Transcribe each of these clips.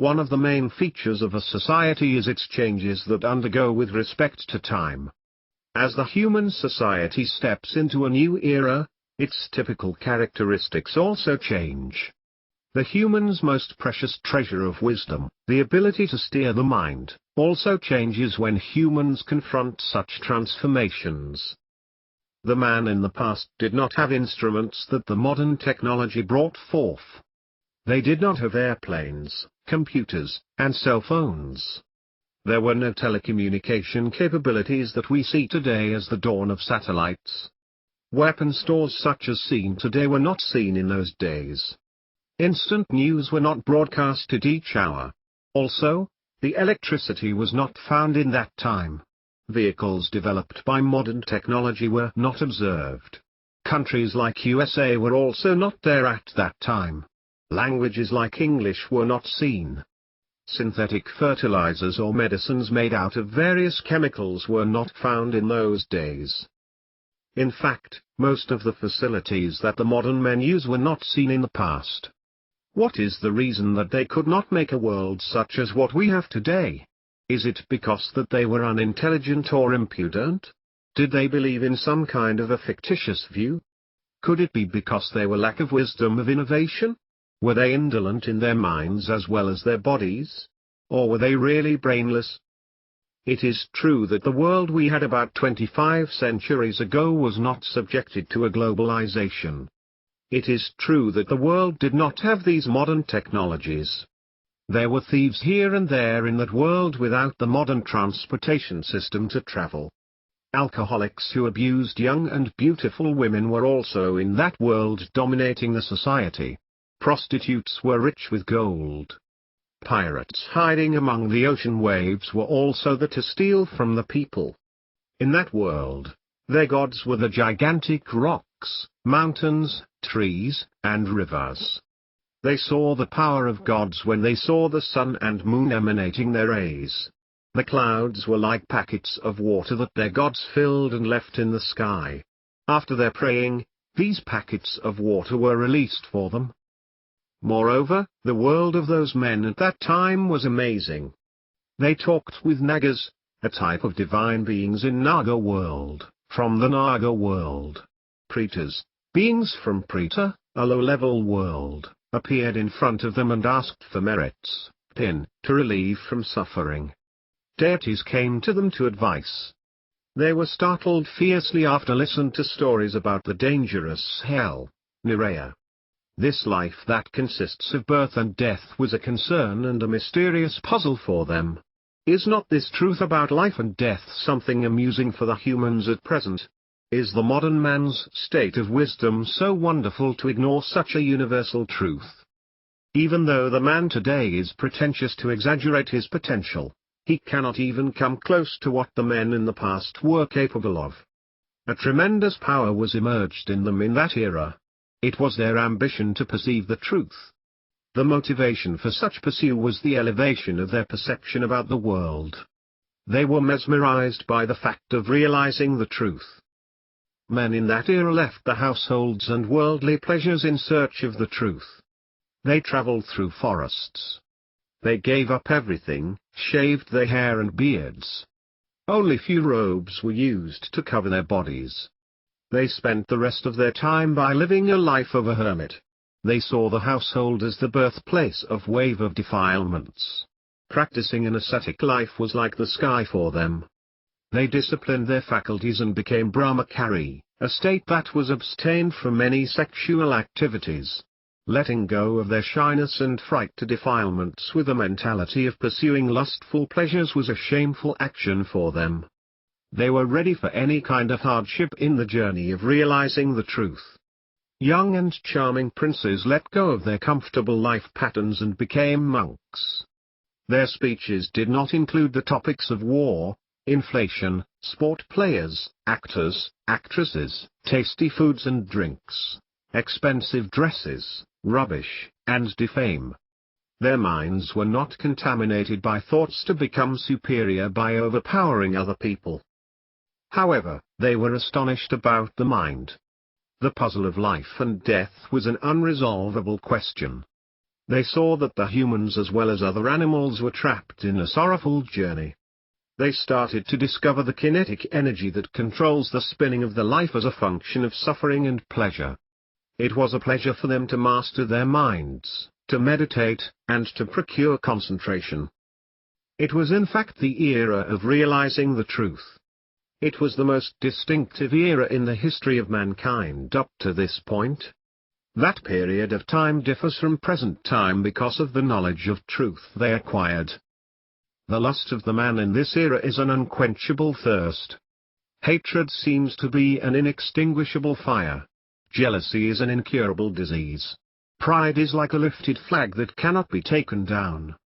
One of the main features of a society is its changes that undergo with respect to time. As the human society steps into a new era, its typical characteristics also change. The human's most precious treasure of wisdom, the ability to steer the mind, also changes when humans confront such transformations. The man in the past did not have instruments that the modern technology brought forth. They did not have airplanes, computers, and cell phones. There were no telecommunication capabilities that we see today as the dawn of satellites. Weapon stores such as seen today were not seen in those days. Instant news were not broadcasted each hour. Also, the electricity was not found in that time. Vehicles developed by modern technology were not observed. Countries like USA were also not there at that time. Languages like English were not seen. Synthetic fertilizers or medicines made out of various chemicals were not found in those days. In fact, most of the facilities that the modern men use were not seen in the past. What is the reason that they could not make a world such as what we have today? Is it because that they were unintelligent or impudent? Did they believe in some kind of a fictitious view? Could it be because they were lack of wisdom of innovation? Were they indolent in their minds as well as their bodies? Or were they really brainless? It is true that the world we had about 25 centuries ago was not subjected to a globalization. It is true that the world did not have these modern technologies. There were thieves here and there in that world without the modern transportation system to travel. Alcoholics who abused young and beautiful women were also in that world dominating the society. Prostitutes were rich with gold. Pirates hiding among the ocean waves were also there to steal from the people. In that world, their gods were the gigantic rocks, mountains, trees, and rivers. They saw the power of gods when they saw the sun and moon emanating their rays. The clouds were like packets of water that their gods filled and left in the sky. After their praying, these packets of water were released for them. Moreover, the world of those men at that time was amazing. They talked with Nagas, a type of divine beings in Naga world, from the Naga world. Pretas, beings from Preta, a low-level world, appeared in front of them and asked for merits, to relieve from suffering. Deities came to them to advice. They were startled fiercely after listening to stories about the dangerous hell, Niraya. This life that consists of birth and death was a concern and a mysterious puzzle for them. Is not this truth about life and death something amusing for the humans at present? Is the modern man's state of wisdom so wonderful to ignore such a universal truth? Even though the man today is pretentious to exaggerate his potential, he cannot even come close to what the men in the past were capable of. A tremendous power was emerged in them in that era. It was their ambition to perceive the truth. The motivation for such pursuit was the elevation of their perception about the world. They were mesmerized by the fact of realizing the truth. Men in that era left the households and worldly pleasures in search of the truth. They traveled through forests. They gave up everything, shaved their hair and beards. Only few robes were used to cover their bodies. They spent the rest of their time by living a life of a hermit. They saw the household as the birthplace of wave of defilements. Practicing an ascetic life was like the sky for them. They disciplined their faculties and became brahmachari, a state that was abstained from any sexual activities. Letting go of their shyness and fright to defilements with a mentality of pursuing lustful pleasures was a shameful action for them. They were ready for any kind of hardship in the journey of realizing the truth. Young and charming princes let go of their comfortable life patterns and became monks. Their speeches did not include the topics of war, inflation, sport players, actors, actresses, tasty foods and drinks, expensive dresses, rubbish, and defame. Their minds were not contaminated by thoughts to become superior by overpowering other people. However, they were astonished about the mind. The puzzle of life and death was an unresolvable question. They saw that the humans as well as other animals were trapped in a sorrowful journey. They started to discover the kinetic energy that controls the spinning of the life as a function of suffering and pleasure. It was a pleasure for them to master their minds, to meditate, and to procure concentration. It was in fact the era of realizing the truth. It was the most distinctive era in the history of mankind up to this point. That period of time differs from present time because of the knowledge of truth they acquired. The lust of the man in this era is an unquenchable thirst. Hatred seems to be an inextinguishable fire. Jealousy is an incurable disease. Pride is like a lifted flag that cannot be taken down.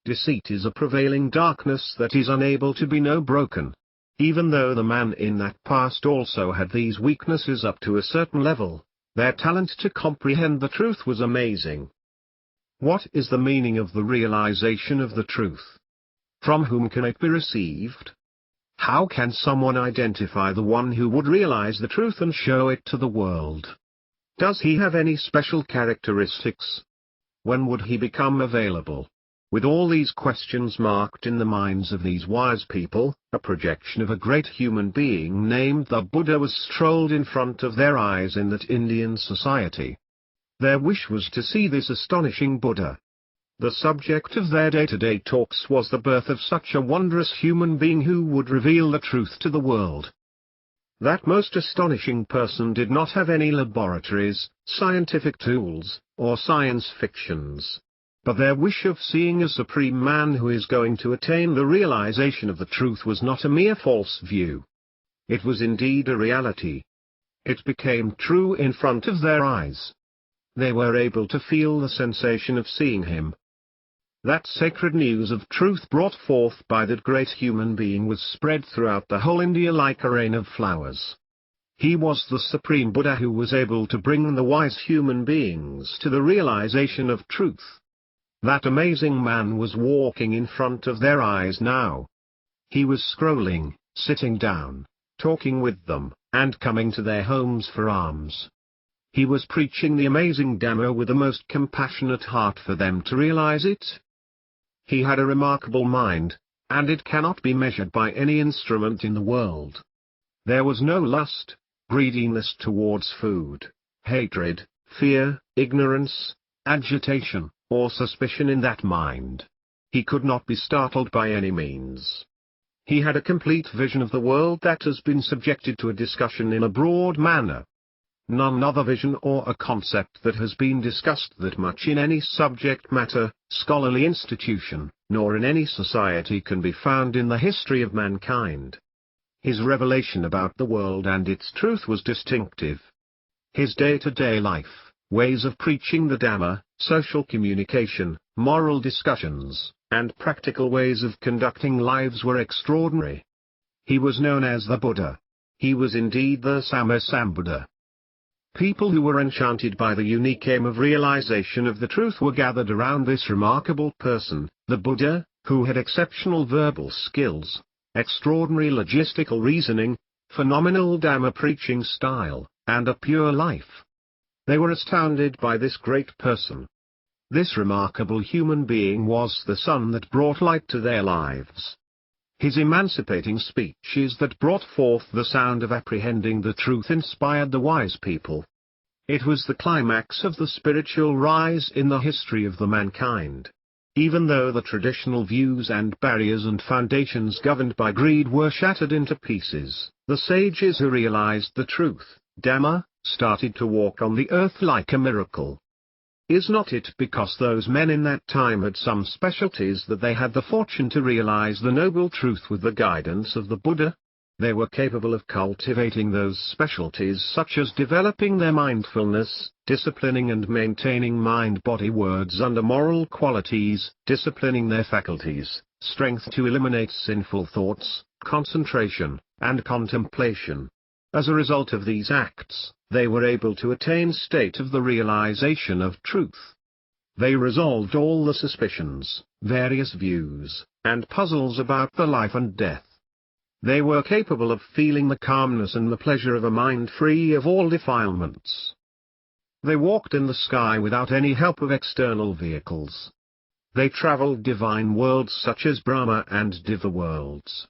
Deceit is a prevailing darkness that is unable to be broken. Even though the man in that past also had these weaknesses up to a certain level, their talent to comprehend the truth was amazing. What is the meaning of the realization of the truth? From whom can it be received? How can someone identify the one who would realize the truth and show it to the world? Does he have any special characteristics? When would he become available? With all these questions marked in the minds of these wise people, a projection of a great human being named the Buddha was strolled in front of their eyes in that Indian society. Their wish was to see this astonishing Buddha. The subject of their day-to-day talks was the birth of such a wondrous human being who would reveal the truth to the world. That most astonishing person did not have any laboratories, scientific tools, or science fictions. But their wish of seeing a supreme man who is going to attain the realization of the truth was not a mere false view. It was indeed a reality. It became true in front of their eyes. They were able to feel the sensation of seeing him. That sacred news of truth brought forth by that great human being was spread throughout the whole India like a rain of flowers. He was the supreme Buddha who was able to bring the wise human beings to the realization of truth. That amazing man was walking in front of their eyes now. He was scrolling, sitting down, talking with them, and coming to their homes for alms. He was preaching the amazing Dhamma with the most compassionate heart for them to realize it. He had a remarkable mind, and it cannot be measured by any instrument in the world. There was no lust, greediness towards food, hatred, fear, ignorance, agitation, or suspicion in that mind. He could not be startled by any means. He had a complete vision of the world that has been subjected to a discussion in a broad manner. None other vision or a concept that has been discussed that much in any subject matter, scholarly institution, nor in any society can be found in the history of mankind. His revelation about the world and its truth was distinctive. His day-to-day life, ways of preaching the Dhamma, social communication, moral discussions, and practical ways of conducting lives were extraordinary. He was known as the Buddha. He was indeed the Sammasambuddha. People who were enchanted by the unique aim of realization of the truth were gathered around this remarkable person, the Buddha, who had exceptional verbal skills, extraordinary logistical reasoning, phenomenal Dhamma preaching style, and a pure life. They were astounded by this great person. This remarkable human being was the sun that brought light to their lives. His emancipating speeches that brought forth the sound of apprehending the truth inspired the wise people. It was the climax of the spiritual rise in the history of the mankind. Even though the traditional views and barriers and foundations governed by greed were shattered into pieces, the sages who realized the truth, Dhamma, started to walk on the earth like a miracle. Is not it because those men in that time had some specialties that they had the fortune to realize the noble truth with the guidance of the Buddha? They were capable of cultivating those specialties such as developing their mindfulness, disciplining and maintaining mind-body words under moral qualities, disciplining their faculties, strength to eliminate sinful thoughts, concentration, and contemplation. As a result of these acts, they were able to attain state of the realization of truth. They resolved all the suspicions, various views, and puzzles about the life and death. They were capable of feeling the calmness and the pleasure of a mind free of all defilements. They walked in the sky without any help of external vehicles. They traveled divine worlds such as Brahma and Diva worlds.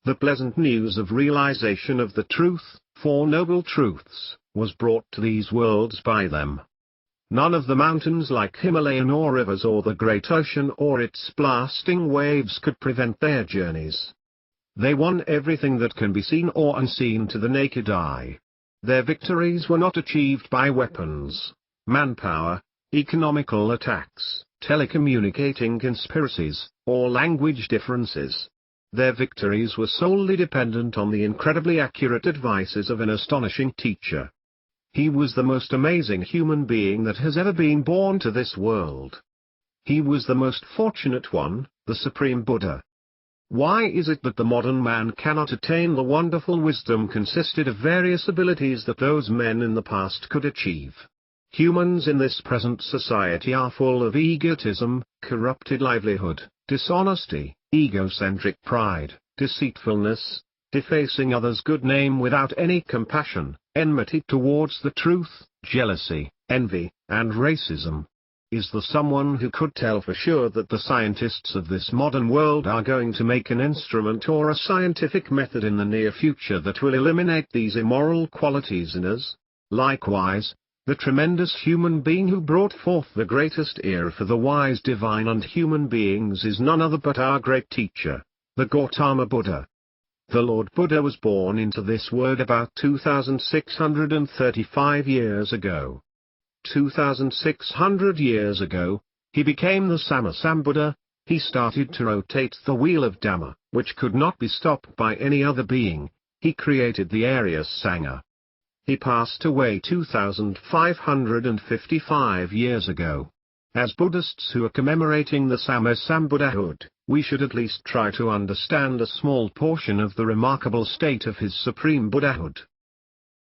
The pleasant news of realization of the truth, Four Noble Truths, was brought to these worlds by them. None of the mountains like Himalayan or rivers or the great ocean or its blasting waves could prevent their journeys. They won everything that can be seen or unseen to the naked eye. Their victories were not achieved by weapons, manpower, economical attacks, telecommunicating conspiracies, or language differences. Their victories were solely dependent on the incredibly accurate advices of an astonishing teacher. He was the most amazing human being that has ever been born to this world. He was the most fortunate one, the Supreme Buddha. Why is it that the modern man cannot attain the wonderful wisdom consisted of various abilities that those men in the past could achieve? Humans in this present society are full of egotism, corrupted livelihood, dishonesty, egocentric pride, deceitfulness, defacing others' good name without any compassion, enmity towards the truth, jealousy, envy, and racism. Is there someone who could tell for sure that the scientists of this modern world are going to make an instrument or a scientific method in the near future that will eliminate these immoral qualities in us? Likewise, the tremendous human being who brought forth the greatest era for the wise divine and human beings is none other but our great teacher, the Gautama Buddha. The Lord Buddha was born into this world about 2,635 years ago. 2,600 years ago, he became the Sammasambuddha. He started to rotate the wheel of Dhamma, which could not be stopped by any other being. He created the Arya Sangha. He passed away 2,555 years ago. As Buddhists who are commemorating the Sammasambuddhahood, we should at least try to understand a small portion of the remarkable state of his supreme Buddhahood.